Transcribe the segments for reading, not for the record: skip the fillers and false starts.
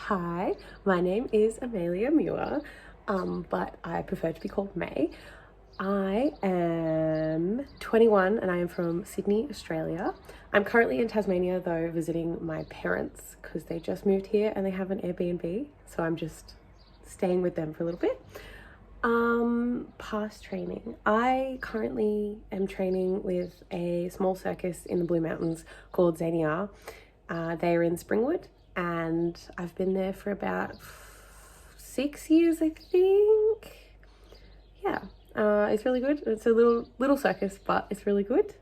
Hi, my name is Amaliah Muir, but I prefer to be called May. I am 21 and I am from Sydney, Australia. I'm currently in Tasmania though, visiting my parents because they just moved here and they have an Airbnb, so I'm just staying with them for a little bit. Past training. I currently am training with a small circus in the Blue Mountains called Zania. They are in Springwood and I've been there for about 6 years, I think. Yeah, it's really good. It's a little circus, but it's really good.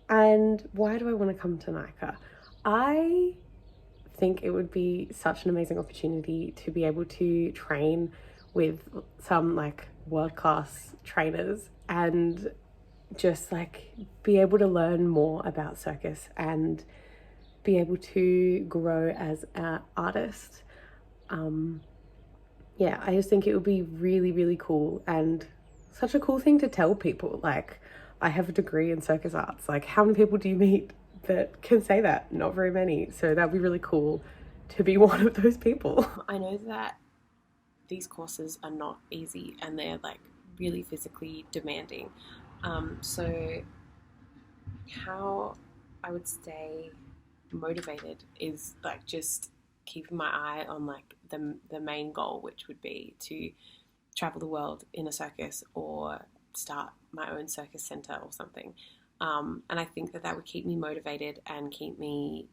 And why do I want to come to NICA? I think it would be such an amazing opportunity to be able to train with some like world-class trainers and just like be able to learn more about circus and be able to grow as an artist. Yeah, I just think it would be really cool and such a cool thing to tell people. Like, I have a degree in circus arts. Like, how many people do you meet that can say that? Not very many. So that'd be really cool to be one of those people. I know that these courses are not easy and they're like really physically demanding. So how I would stay motivated is like just keeping my eye on like the main goal, which would be to travel the world in a circus or start my own circus center or something. And I think that would keep me motivated and keep me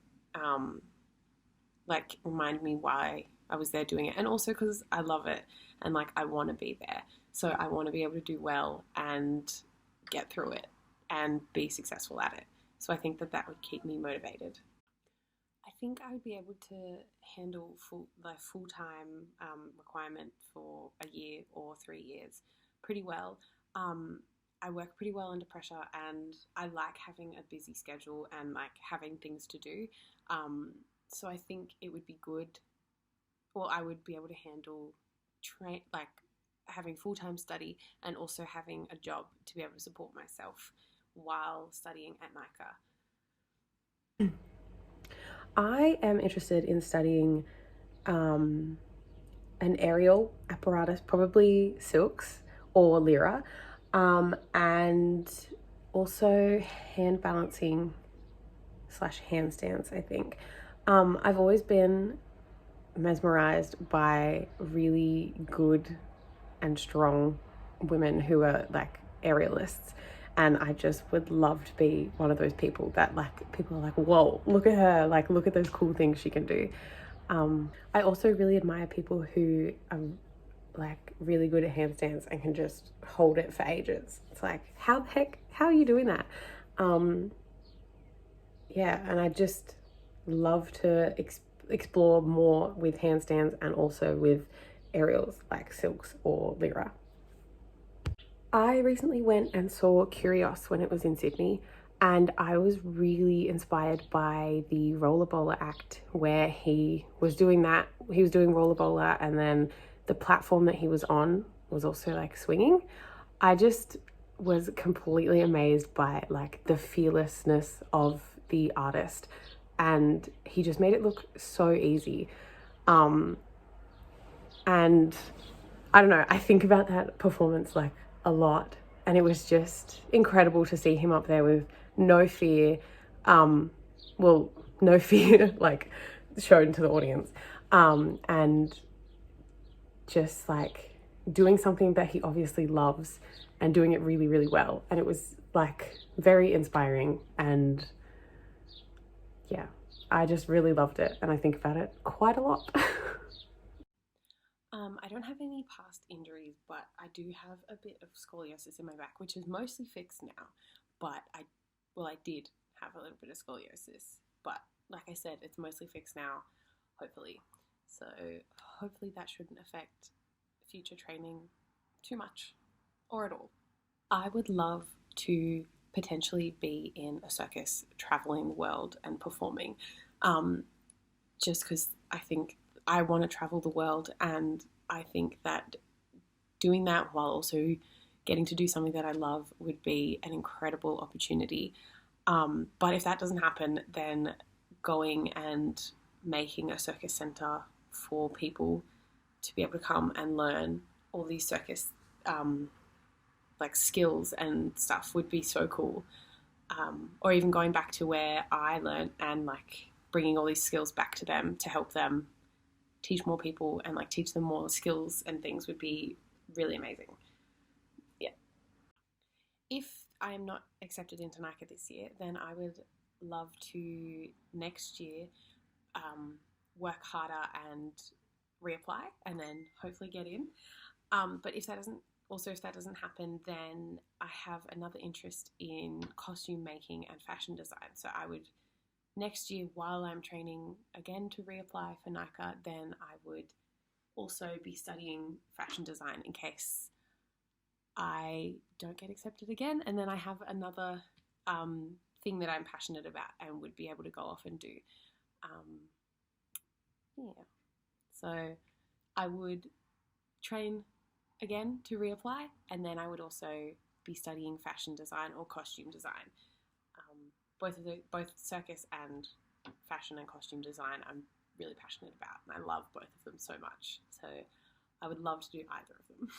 like remind me why I was there doing it, and also because I love it and like I want to be there. So I want to be able to do well and get through it and be successful at it. So I think that would keep me motivated. I think I would be able to handle full-time requirement for a year or 3 years pretty well. I work pretty well under pressure and I like having a busy schedule and like having things to do. So I think it would be good, or I would be able to handle like having full-time study and also having a job to be able to support myself while studying at NICA. I am interested in studying an aerial apparatus, probably silks or lyra, and also hand balancing / handstands, I think. I've always been mesmerized by really good and strong women who are like aerialists, and I just would love to be one of those people that like people are like, whoa, look at her, like look at those cool things she can do. I also really admire people who are like really good at handstands and can just hold it for ages. It's like, how the heck, how are you doing that? Yeah, and I just love to explore more with handstands and also with aerials like silks or lyra. I recently went and saw Curios when it was in Sydney, and I was really inspired by the roller bowler act where he was doing that. He was doing roller bowler, and then the platform that he was on was also like swinging. I just was completely amazed by like the fearlessness of the artist, and he just made it look so easy. And I don't know, I think about that performance like a lot, and it was just incredible to see him up there with no fear, no fear like shown to the audience, and just like doing something that he obviously loves and doing it really well. And it was like very inspiring, and yeah, I just really loved it and I think about it quite a lot. I don't have any past injuries, but I do have a bit of scoliosis in my back, which is mostly fixed now. But I did have a little bit of scoliosis, but like I said, it's mostly fixed now, hopefully. So hopefully that shouldn't affect future training too much or at all. I would love to potentially be in a circus, traveling the world and performing, just because I think I want to travel the world, and I think that doing that while also getting to do something that I love would be an incredible opportunity. But if that doesn't happen, then going and making a circus center for people to be able to come and learn all these circus like skills and stuff would be so cool. Or even going back to where I learned and like bringing all these skills back to them to help them teach more people and like teach them more skills and things would be really amazing. Yeah. If I am not accepted into NICA this year, then I would love to next year work harder and reapply and then hopefully get in. But if that doesn't happen, then I have another interest in costume making and fashion design. So I would next year, while I'm training again to reapply for NICA, then I would also be studying fashion design in case I don't get accepted again. And then I have another thing that I'm passionate about and would be able to go off and do. Yeah. So I would train again to reapply, and then I would also be studying fashion design or costume design. Both circus and fashion and costume design I'm really passionate about, and I love both of them so much. So I would love to do either of them.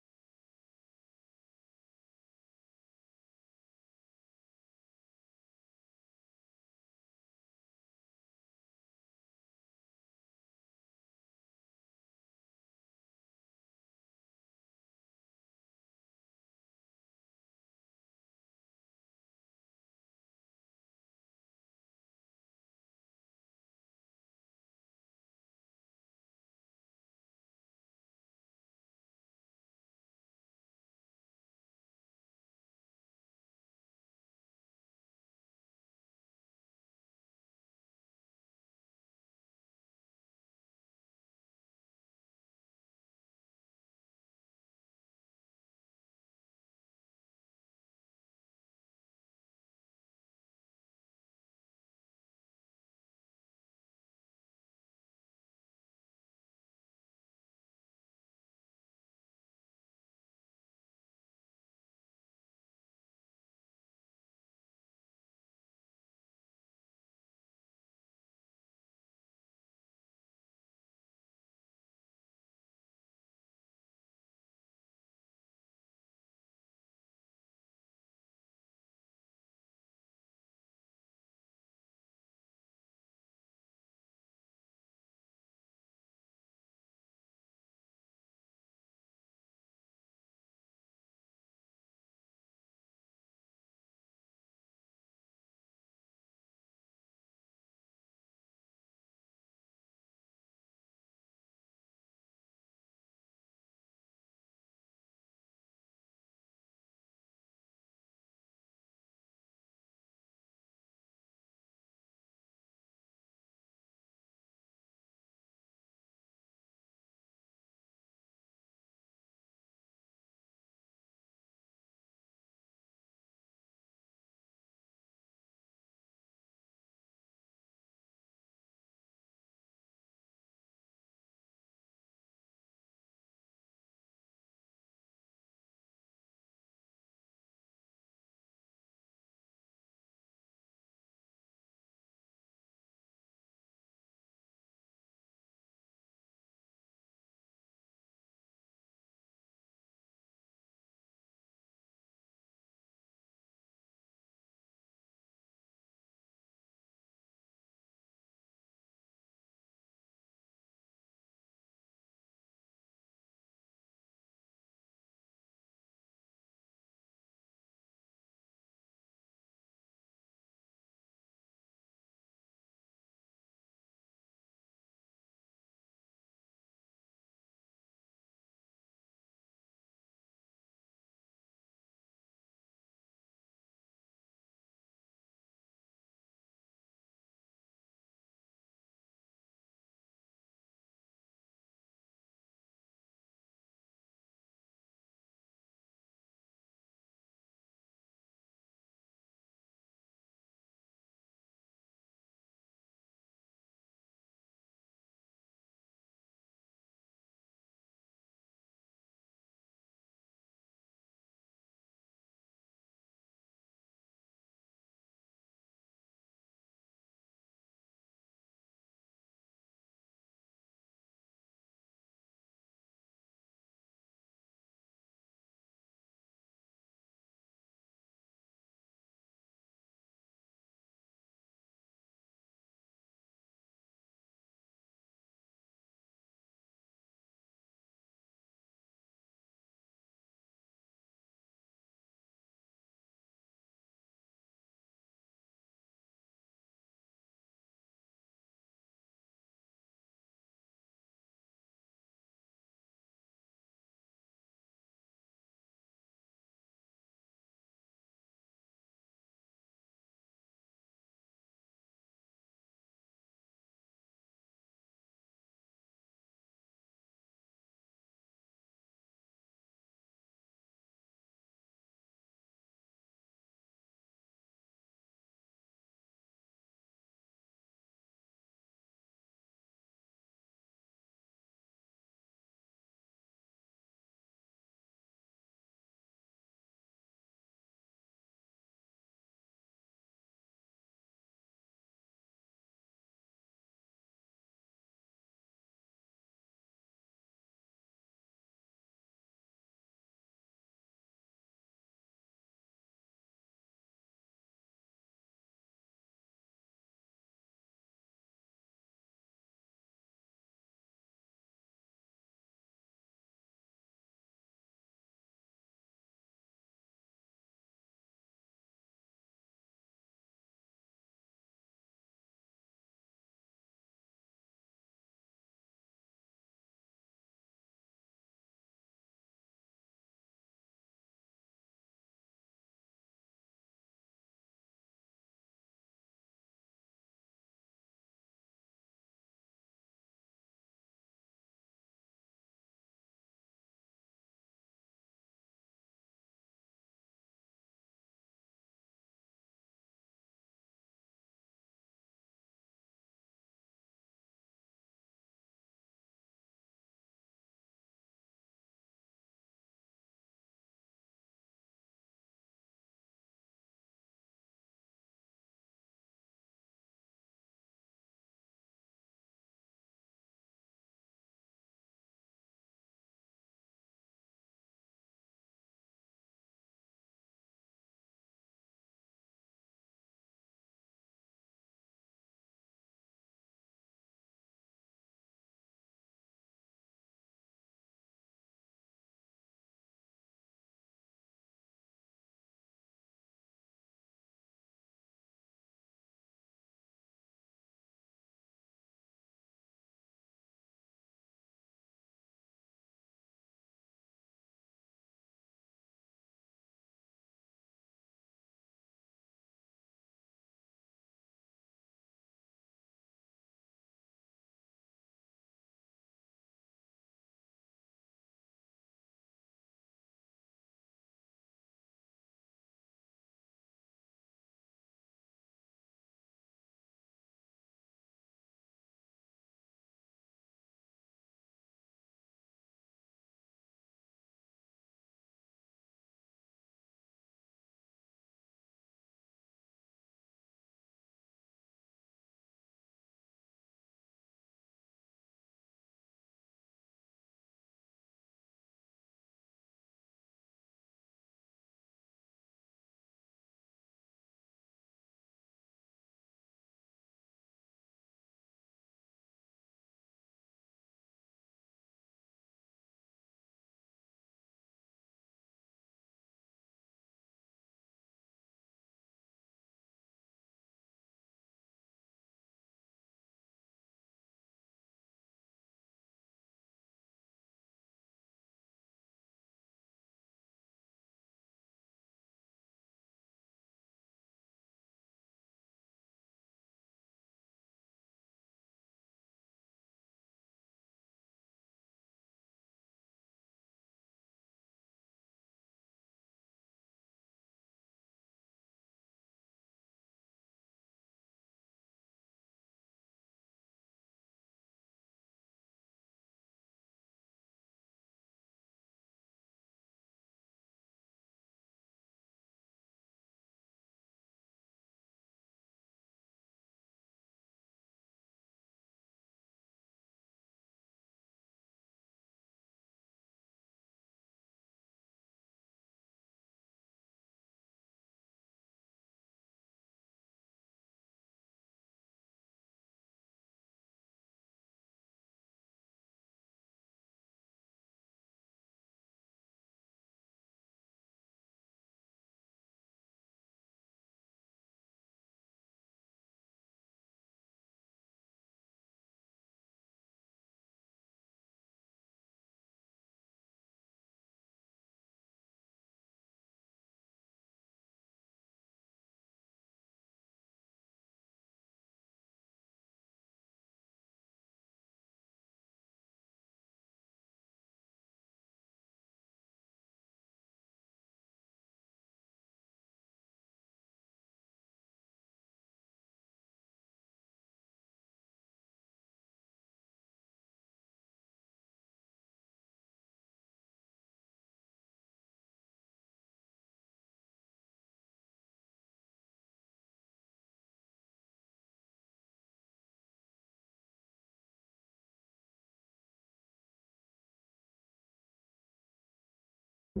Pay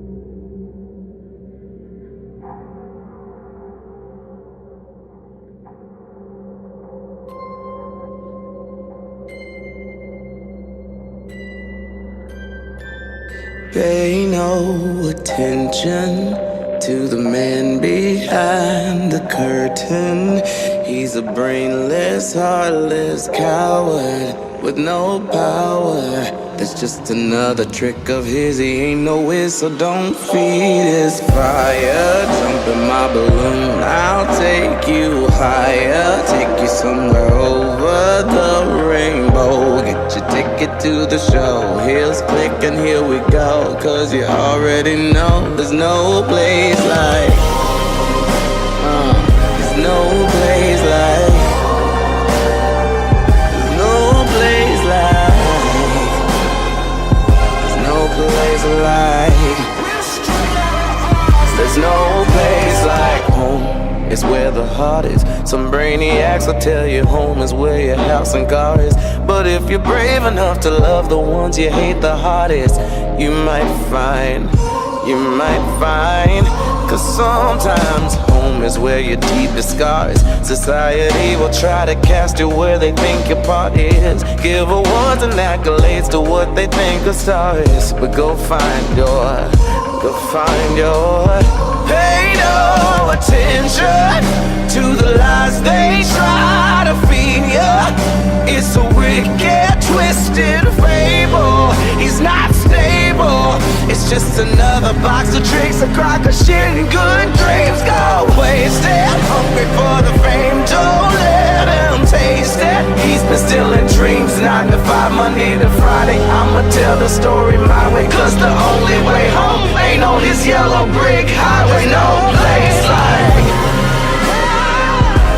no attention to the man behind the curtain. He's a brainless, heartless coward with no power. That's just another trick of his. He ain't no whiz, so don't feed his fire. Jump in my balloon, I'll take you higher. Take you somewhere over the rainbow. Get your ticket to the show. Heels click and here we go. Cause you already know there's no place like there's no place like there's no place like there's no place like there's no place like home. It's where the heart is. Some brainiacs will tell you home is where your house and car is. But if you're brave enough to love the ones you hate the hardest, you might find, cause sometimes home is where your deepest scars. Society will try to cast you where they think your part is. Give awards and accolades to what they think a star is. But go find your pay no attention to the lies they try to feed ya. It's a wicked, twisted fable. He's not stable. It's just another box of tricks, a crock of shit and good dreams go wasted. Hungry for the fame, don't let him taste it. He's been stealing dreams, 9 to 5, Monday to Friday. I'ma tell the story my way, cause the only way home ain't on this yellow brick highway. No place like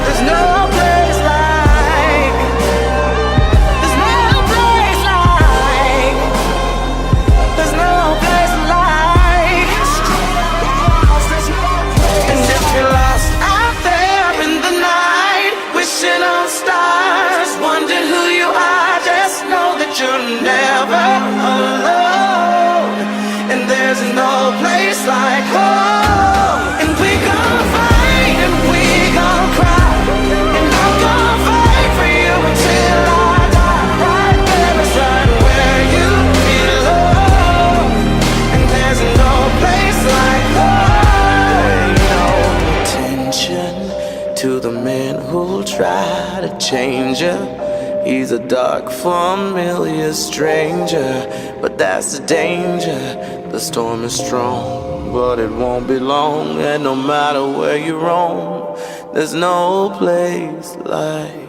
there's no place like there's no place like there's no place like and if you're lost out there in the night, wishing on stars, wondering who you are, just know that you're never alone. And there's no place like home. And we gon' fight and we gon' cry, and I'm gon' fight for you until I die. Right there beside where you belong. And there's no place like home. Pay no attention to the man who'll try to change you. He's a dark, familiar stranger, but that's the danger. The storm is strong, but it won't be long. And no matter where you roam, there's no place like